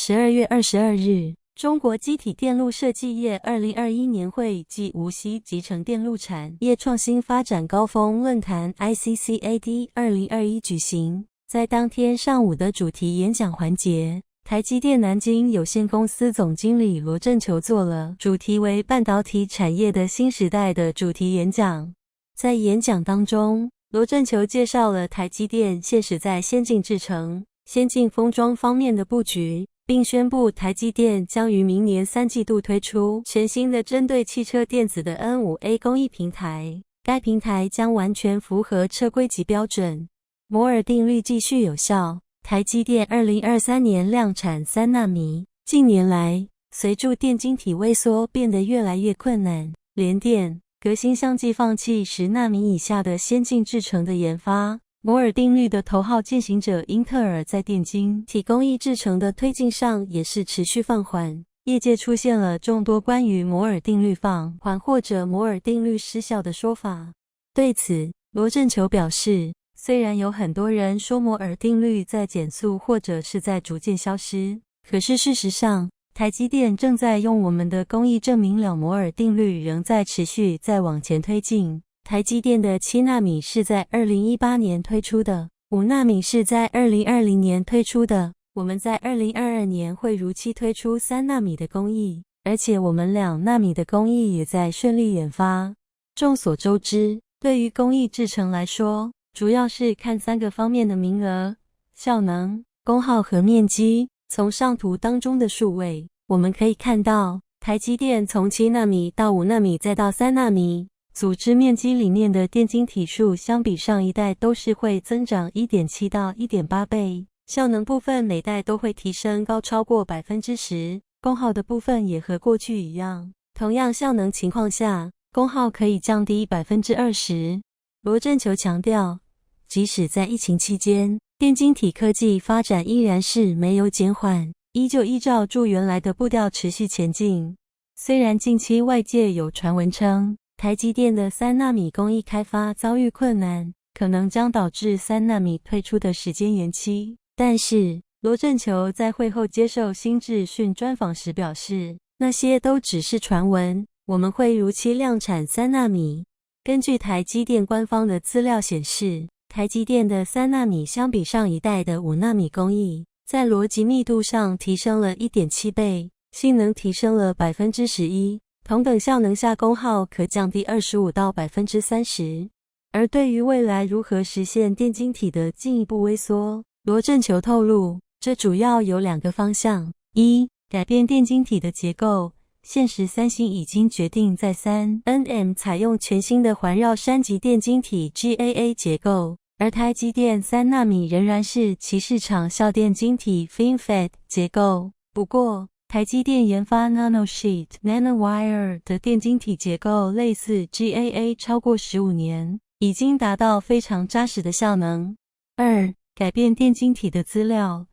12月22日，中国机体电路设计业2021年会暨无锡集成电路产业创新发展高峰论坛 ICCAD 2021举行。在当天上午的主题演讲环节，台积电南京有限公司总经理罗振球做了主题为半导体产业的新时代的主题演讲。在演讲当中，罗振球介绍了台积电现时在先进制程、先进封装方面的布局，并宣布台积电将于明年3季度推出全新的针对汽车电子的 N5A 工艺平台，该平台将完全符合车规级标准，摩尔定律继续有效。台积电2023年量产3纳米。近年来，随着电晶体萎缩变得越来越困难，联电、革新相继放弃10纳米以下的先进制程的研发。摩尔定律的头号践行者英特尔在电晶体工艺制程的推进上也是持续放缓，业界出现了众多关于摩尔定律放缓或者摩尔定律失效的说法。对此，罗振球表示，虽然有很多人说摩尔定律在减速或者是在逐渐消失，可是事实上，台积电正在用我们的工艺证明了摩尔定律仍在持续在往前推进。台积电的7纳米是在2018年推出的，5纳米是在2020年推出的，我们在2022年会如期推出3纳米的工艺，而且我们2纳米的工艺也在顺利研发。众所周知，对于工艺制程来说，主要是看3个方面的名额、效能、功耗和面积。从上图当中的数位，我们可以看到，台积电从7纳米到5纳米再到3纳米，组织面积里面的电晶体数相比上一代都是会增长 1.7 到 1.8 倍，效能部分每代都会提升高超过 10%， 功耗的部分也和过去一样，同样效能情况下，功耗可以降低 20%。 罗振球强调，即使在疫情期间，电晶体科技发展依然是没有减缓，依旧依照住原来的步调持续前进。虽然近期外界有传闻称，台积电的3纳米工艺开发遭遇困难，可能将导致3纳米推出的时间延期，但是罗振球在会后接受新智讯专访时表示，那些都只是传闻，我们会如期量产3纳米。根据台积电官方的资料显示，台积电的3纳米相比上一代的5纳米工艺，在逻辑密度上提升了 1.7 倍，性能提升了 11%， 同等效能下功耗可降低25到 30%。 而对于未来如何实现电晶体的进一步萎缩，罗振球透露，这主要有2个方向：一、改变电晶体的结构，现时三星已经决定在 3nm 采用全新的环绕山级电晶体 GAA 结构，而台积电3纳米仍然是其市场效电晶体 FinFET 结构。不过，台积电研发 Nanosheet、Nanowire 的电晶体结构类似 GAA 超过15年，已经达到非常扎实的效能。二、改变电晶体的资料，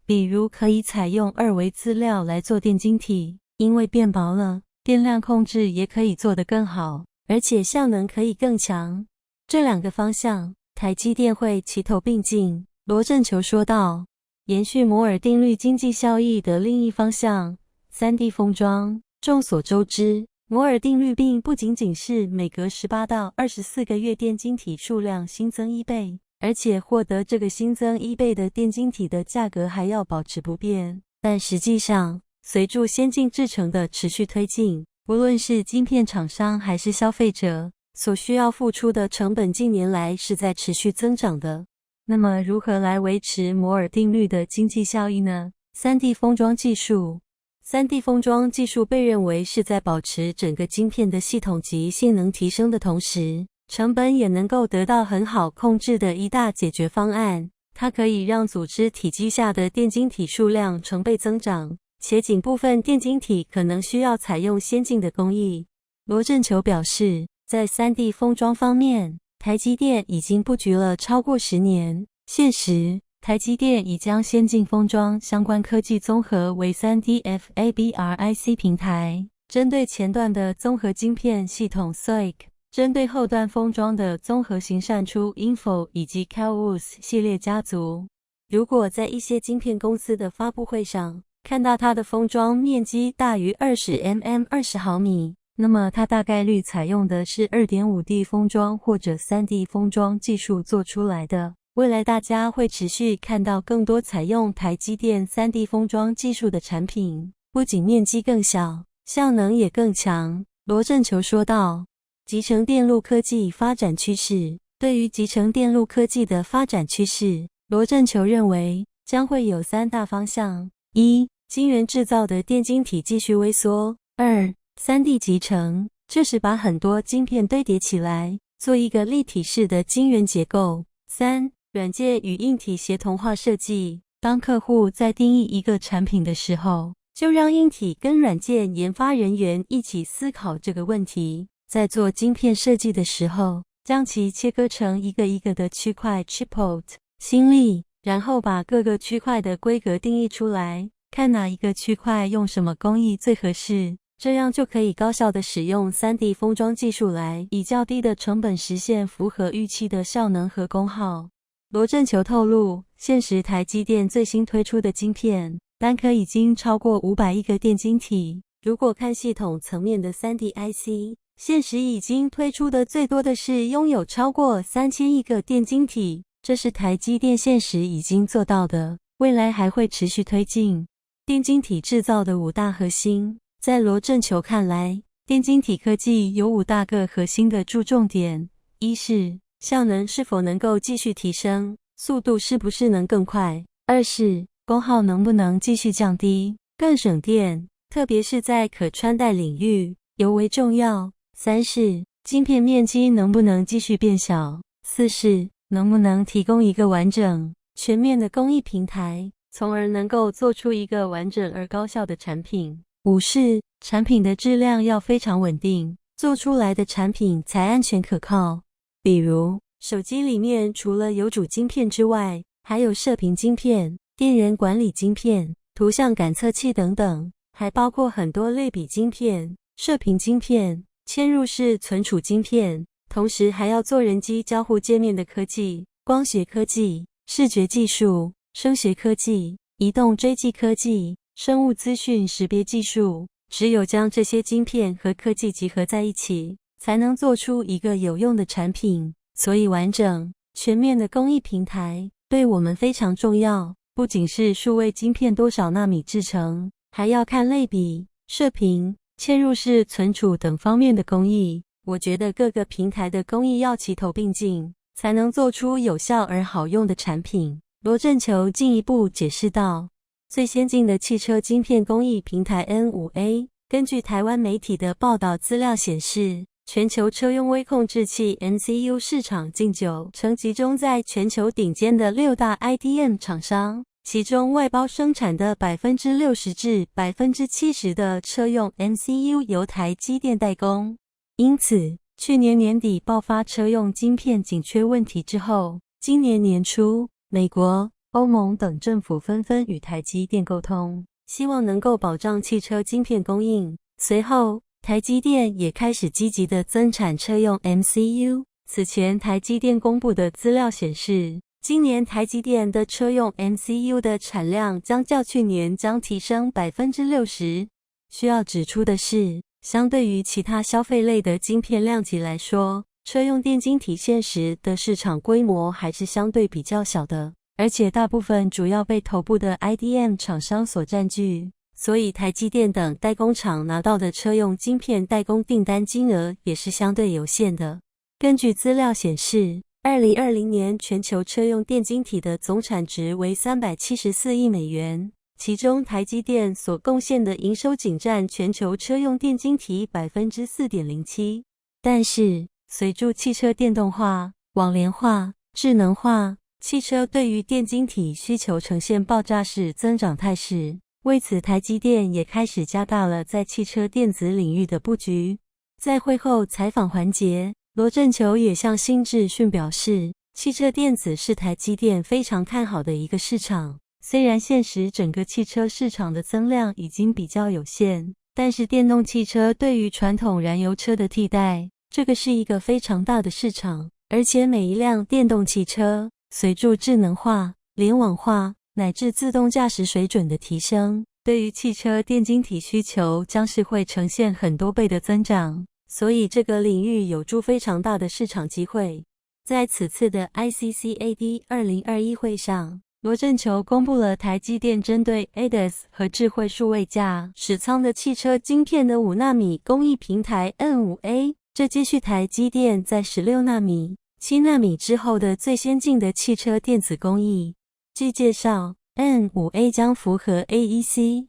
比如可以采用2维资料来做电晶体，因为变薄了，电量控制也可以做得更好，而且效能可以更强。这2个方向，台积电会齐头并进。罗振球说道。延续摩尔定律经济效益的另一方向 ，3D 封装。众所周知，摩尔定律并不仅仅是每隔18到24个月电晶体数量新增1倍，而且获得这个新增1倍的电晶体的价格还要保持不变。但实际上，随着先进制程的持续推进，无论是晶片厂商还是消费者，所需要付出的成本近年来是在持续增长的。那么如何来维持摩尔定律的经济效益呢？ 3D 封装技术。 3D 封装技术被认为是在保持整个晶片的系统及性能提升的同时，成本也能够得到很好控制的一大解决方案。它可以让组织体积下的电晶体数量成倍增长，且仅部分电晶体可能需要采用先进的工艺。罗振球表示，在 3D 封装方面，台积电已经布局了超过10年，现时台积电已将先进封装相关科技综合为 3D FABRIC 平台，针对前段的综合晶片系统 SoIC， 针对后段封装的综合型扇出 Info 以及 CalWOS 系列家族。如果在一些晶片公司的发布会上，看到它的封装面积大于20mm 20毫米，那么它大概率采用的是 2.5D 封装或者 3D 封装技术做出来的。未来大家会持续看到更多采用台积电 3D 封装技术的产品，不仅面积更小，效能也更强。罗振球说道。集成电路科技发展趋势。对于集成电路科技的发展趋势，罗振球认为将会有3大方向：一、晶圆制造的电晶体继续萎缩；二、3D 集成，就是把很多晶片堆叠起来，做一个立体式的晶圆结构；三、软件与硬体协同化设计。当客户在定义一个产品的时候，就让硬体跟软件研发人员一起思考这个问题。在做晶片设计的时候，将其切割成一个一个的区块 chiplet 芯粒，然后把各个区块的规格定义出来，看哪一个区块用什么工艺最合适，这样就可以高效地使用 3D 封装技术来以较低的成本实现符合预期的效能和功耗。罗振球透露，现时台积电最新推出的晶片，单颗已经超过500亿个电晶体。如果看系统层面的 3D IC，现时已经推出的最多的是拥有超过3000亿个电晶体，这是台积电现时已经做到的，未来还会持续推进。电晶体制造的5大核心，在罗振球看来，电晶体科技有5大个核心的注重点：一是效能是否能够继续提升，速度是不是能更快；二是功耗能不能继续降低，更省电，特别是在可穿戴领域尤为重要；三是晶片面积能不能继续变小；四是能不能提供一个完整、全面的工艺平台，从而能够做出一个完整而高效的产品；五是产品的质量要非常稳定，做出来的产品才安全可靠。比如，手机里面除了有主晶片之外，还有射频晶片、电源管理晶片、图像感测器等等，还包括很多类比晶片、射频晶片、嵌入式存储晶片，同时还要做人机交互界面的科技、光学科技、视觉技术、声学科技、移动追迹科技、生物资讯识别技术。只有将这些晶片和科技集合在一起，才能做出一个有用的产品。所以完整、全面的工艺平台对我们非常重要，不仅是数位晶片多少纳米制成，还要看类比、射频、嵌入式存储等方面的工艺。我觉得各个平台的工艺要齐头并进，才能做出有效而好用的产品。罗振球进一步解释道，最先进的汽车晶片工艺平台 N5A， 根据台湾媒体的报道资料显示，全球车用微控制器 MCU 市场近90%集中在全球顶尖的6大 IDM 厂商，其中外包生产的 60% 至 70% 的车用 MCU 由台积电代工。因此，去年年底爆发车用晶片紧缺问题之后，今年年初，美国、欧盟等政府纷纷与台积电沟通，希望能够保障汽车晶片供应。随后，台积电也开始积极的增产车用 MCU。此前台积电公布的资料显示，今年台积电的车用 MCU 的产量将较去年将提升 60%。需要指出的是，相对于其他消费类的晶片量级来说，车用电晶体现时的市场规模还是相对比较小的，而且大部分主要被头部的 IDM 厂商所占据。所以台积电等代工厂拿到的车用晶片代工订单金额也是相对有限的。根据资料显示，2020年全球车用电晶体的总产值为374亿美元，其中台积电所贡献的营收仅占全球车用电晶体 4.07%。但是，随着汽车电动化、网联化、智能化，汽车对于电晶体需求呈现爆炸式增长态势。为此，台积电也开始加大了在汽车电子领域的布局。在会后采访环节，罗振球也向新智讯表示，汽车电子是台积电非常看好的一个市场。虽然现时整个汽车市场的增量已经比较有限，但是电动汽车对于传统燃油车的替代，这个是一个非常大的市场。而且每一辆电动汽车，随着智能化、联网化，乃至自动驾驶水准的提升，对于汽车电晶体需求将是会呈现很多倍的增长，所以这个领域有着非常大的市场机会。在此次的 ICCAD 2021会上，罗振球公布了台积电针对 ADAS 和智慧数位驾驶舱的汽车晶片的5纳米工艺平台 N5A， 这接续台积电在16纳米、7纳米之后的最先进的汽车电子工艺。据介绍， N5A 将符合 AEC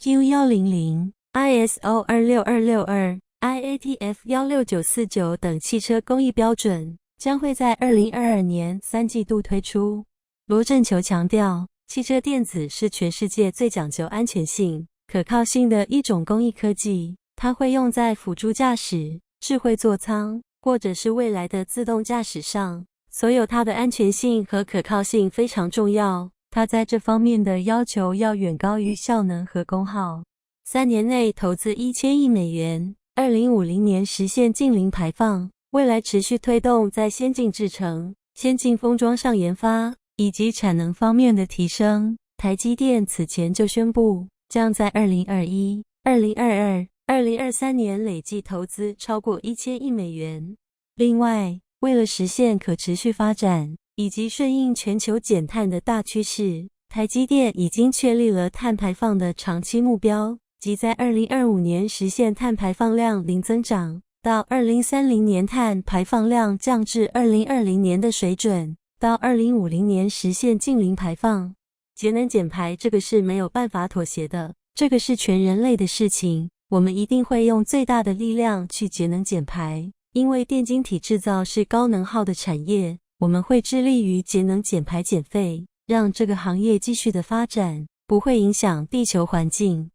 Q100、ISO 26262、IATF 16949等汽车工艺标准，将会在2022年3季度推出。罗振球强调，汽车电子是全世界最讲究安全性、可靠性的一种工艺科技，它会用在辅助驾驶、智慧座舱，或者是未来的自动驾驶上。所有它的安全性和可靠性非常重要，它在这方面的要求要远高于效能和功耗。3年内投资1000亿美元，2050年实现净零排放，未来持续推动在先进制程、先进封装上研发，以及产能方面的提升。台积电此前就宣布，将在2021、2022、2023年累计投资超过1000亿美元。另外，为了实现可持续发展，以及顺应全球减碳的大趋势，台积电已经确立了碳排放的长期目标，即在2025年实现碳排放量零增长，到2030年碳排放量降至2020年的水准，到2050年实现净零排放。节能减排这个是没有办法妥协的，这个是全人类的事情，我们一定会用最大的力量去节能减排。因为电晶体制造是高能耗的产业，我们会致力于节能减排减费，让这个行业继续的发展，不会影响地球环境。